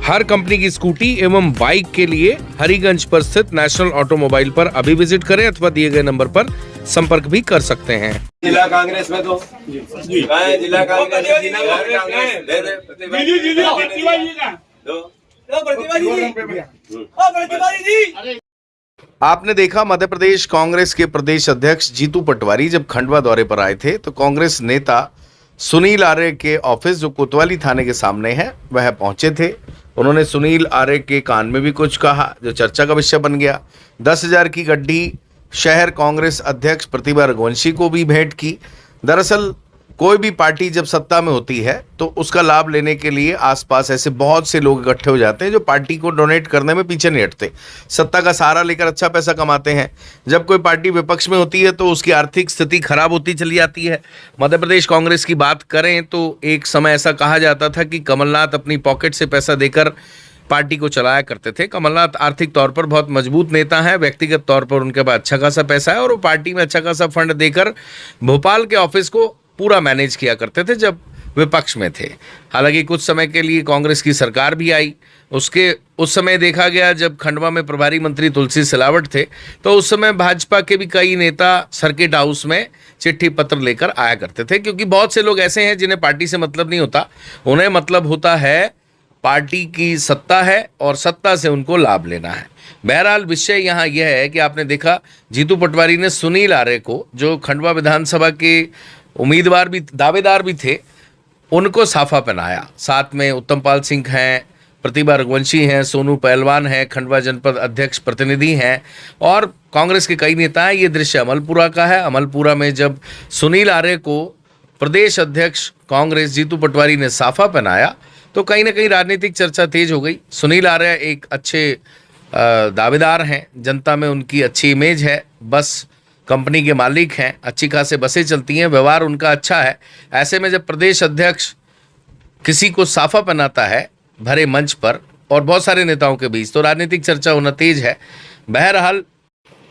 हर company की scooty एवं bike के लिए हरिगंज पर स्थित नेशनल ऑटोमोबाइल पर अभी विजिट करें अथवा दिए गए नंबर पर संपर्क भी कर सकते हैं। जिला कांग्रेस में तो जिला कांग्रेस आपने देखा मध्य प्रदेश कांग्रेस के प्रदेश अध्यक्ष जीतू पटवारी जब खंडवा दौरे पर आए थे तो कांग्रेस नेता सुनील आर्य के ऑफिस जो कोतवाली थाने के सामने है वह पहुंचे थे। उन्होंने सुनील आर्य के कान में भी कुछ कहा जो चर्चा का विषय बन गया। 10,000 की गड्डी शहर कांग्रेस अध्यक्ष प्रतिभा रघुवंशी को भी भेंट की। दरअसल कोई भी पार्टी जब सत्ता में होती है तो उसका लाभ लेने के लिए आसपास ऐसे बहुत से लोग इकट्ठे हो जाते हैं जो पार्टी को डोनेट करने में पीछे नहीं हटते, सत्ता का सहारा लेकर अच्छा पैसा कमाते हैं। जब कोई पार्टी विपक्ष में होती है तो उसकी आर्थिक स्थिति खराब होती चली जाती है। मध्य प्रदेश कांग्रेस की बात करें तो एक समय ऐसा कहा जाता था कि कमलनाथ अपनी पॉकेट से पैसा देकर पार्टी को चलाया करते थे। कमलनाथ आर्थिक तौर पर बहुत मजबूत नेता हैं, व्यक्तिगत तौर पर उनके पास अच्छा खासा पैसा है और वो पार्टी में अच्छा खासा फंड देकर भोपाल के ऑफिस को पूरा मैनेज किया करते थे जब विपक्ष में थे। हालांकि कुछ समय के लिए कांग्रेस की सरकार भी आई। उस समय देखा गया जब खंडवा में प्रभारी मंत्री तुलसी सिलावट थे तो उस समय भाजपा के भी कई नेता सर्किट हाउस में चिट्ठी पत्र लेकर आया करते थे, क्योंकि बहुत से लोग ऐसे हैं जिन्हें पार्टी से मतलब नहीं होता। उन्हें मतलब होता है पार्टी की सत्ता है और सत्ता से उनको लाभ लेना है। बहरहाल विषय यहाँ यह है कि आपने देखा जीतू पटवारी ने सुनील आर्य को, जो खंडवा विधानसभा के उम्मीदवार भी दावेदार भी थे, उनको साफा पहनाया। साथ में उत्तम पाल सिंह हैं, प्रतिभा रघुवंशी हैं, सोनू पहलवान हैं, खंडवा जनपद अध्यक्ष प्रतिनिधि हैं और कांग्रेस के कई नेता हैं। ये दृश्य अमलपुरा का है। अमलपुरा में जब सुनील आर्य को प्रदेश अध्यक्ष कांग्रेस जीतू पटवारी ने साफा पहनाया तो कहीं ना कहीं राजनीतिक चर्चा तेज हो गई। सुनील आर्य एक अच्छे दावेदार हैं, जनता में उनकी अच्छी इमेज है, बस कंपनी के मालिक हैं, अच्छी खासे बसें चलती हैं, व्यवहार उनका अच्छा है। ऐसे में जब प्रदेश अध्यक्ष किसी को साफा पहनाता है भरे मंच पर और बहुत सारे नेताओं के बीच तो राजनीतिक चर्चा होना तेज है। बहरहाल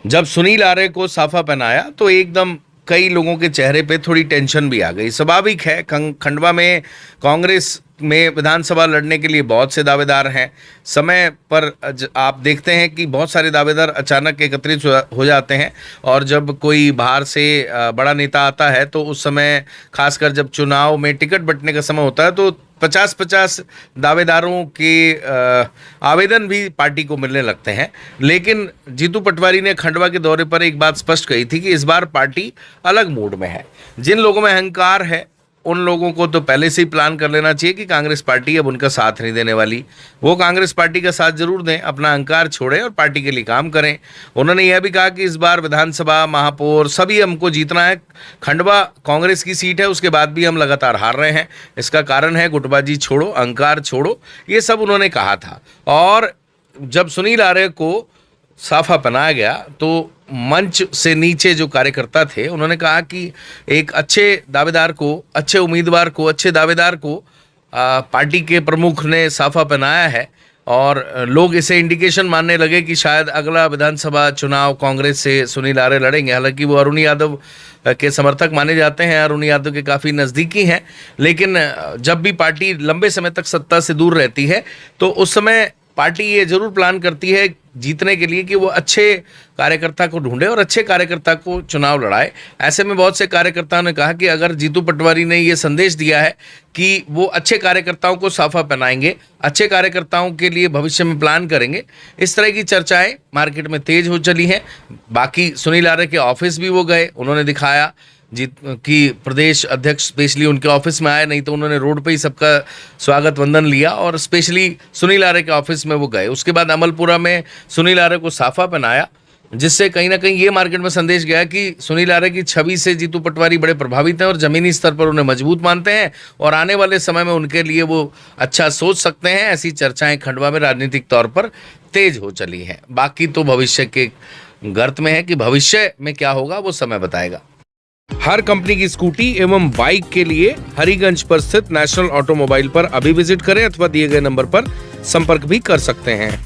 जब सुनील आर्य को साफा पहनाया तो एकदम कई लोगों के चेहरे पे थोड़ी टेंशन भी आ गई। स्वाभाविक है, खंडवा में कांग्रेस में विधानसभा लड़ने के लिए बहुत से दावेदार हैं। समय पर आप देखते हैं कि बहुत सारे दावेदार अचानक एकत्रित हो जाते हैं और जब कोई बाहर से बड़ा नेता आता है तो उस समय खासकर जब चुनाव में टिकट बंटने का समय होता है तो 50-50 दावेदारों के आवेदन भी पार्टी को मिलने लगते हैं। लेकिन जीतू पटवारी ने खंडवा के दौरे पर एक बात स्पष्ट कही थी कि इस बार पार्टी अलग मूड में है। जिन लोगों में अहंकार है उन लोगों को तो पहले से ही प्लान कर लेना चाहिए कि कांग्रेस पार्टी अब उनका साथ नहीं देने वाली। वो कांग्रेस पार्टी का साथ जरूर दें, अपना अहंकार छोड़ें और पार्टी के लिए काम करें। उन्होंने यह भी कहा कि इस बार विधानसभा, महापौर सभी हमको जीतना है। खंडवा कांग्रेस की सीट है, उसके बाद भी हम लगातार हार रहे हैं। इसका कारण है गुटबाजी छोड़ो, अहंकार छोड़ो, ये सब उन्होंने कहा था। और जब सुनील आर्य को साफा पहनाया गया तो मंच से नीचे जो कार्यकर्ता थे उन्होंने कहा कि एक अच्छे दावेदार को, अच्छे उम्मीदवार को, अच्छे दावेदार को पार्टी के प्रमुख ने साफा पहनाया है और लोग इसे इंडिकेशन मानने लगे कि शायद अगला विधानसभा चुनाव कांग्रेस से सुनील आर्य लड़ेंगे। हालांकि वो अरुण यादव के समर्थक माने जाते हैं, अरुण यादव के काफ़ी नज़दीकी हैं, लेकिन जब भी पार्टी लंबे समय तक सत्ता से दूर रहती है तो उस समय पार्टी ये जरूर प्लान करती है जीतने के लिए कि वो अच्छे कार्यकर्ता को ढूंढे और अच्छे कार्यकर्ता को चुनाव लड़ाए। ऐसे में बहुत से कार्यकर्ताओं ने कहा कि अगर जीतू पटवारी ने ये संदेश दिया है कि वो अच्छे कार्यकर्ताओं को साफा पहनाएंगे, अच्छे कार्यकर्ताओं के लिए भविष्य में प्लान करेंगे, इस तरह की चर्चाएं मार्केट में तेज हो चली हैं। बाकी सुनील आर्य के ऑफिस भी वो गए, उन्होंने दिखाया कि प्रदेश अध्यक्ष स्पेशली उनके ऑफिस में आए, नहीं तो उन्होंने रोड पे ही सबका स्वागत वंदन लिया और स्पेशली सुनील आर्य के ऑफिस में वो गए। उसके बाद अमलपुरा में सुनील आर्य को साफा पहनाया, जिससे कहीं ना कहीं ये मार्केट में संदेश गया कि सुनील आर्य की छवि से जीतू पटवारी बड़े प्रभावित हैं और जमीनी स्तर पर उन्हें मजबूत मानते हैं और आने वाले समय में उनके लिए वो अच्छा सोच सकते हैं। ऐसी चर्चाएं खंडवा में राजनीतिक तौर पर तेज हो चली हैं। बाकी तो भविष्य के गर्त में है कि भविष्य में क्या होगा वो समय बताएगा। हर कंपनी की स्कूटी एवं बाइक के लिए हरिगंज पर स्थित नेशनल ऑटोमोबाइल पर अभी विजिट करें अथवा दिए गए नंबर पर संपर्क भी कर सकते हैं।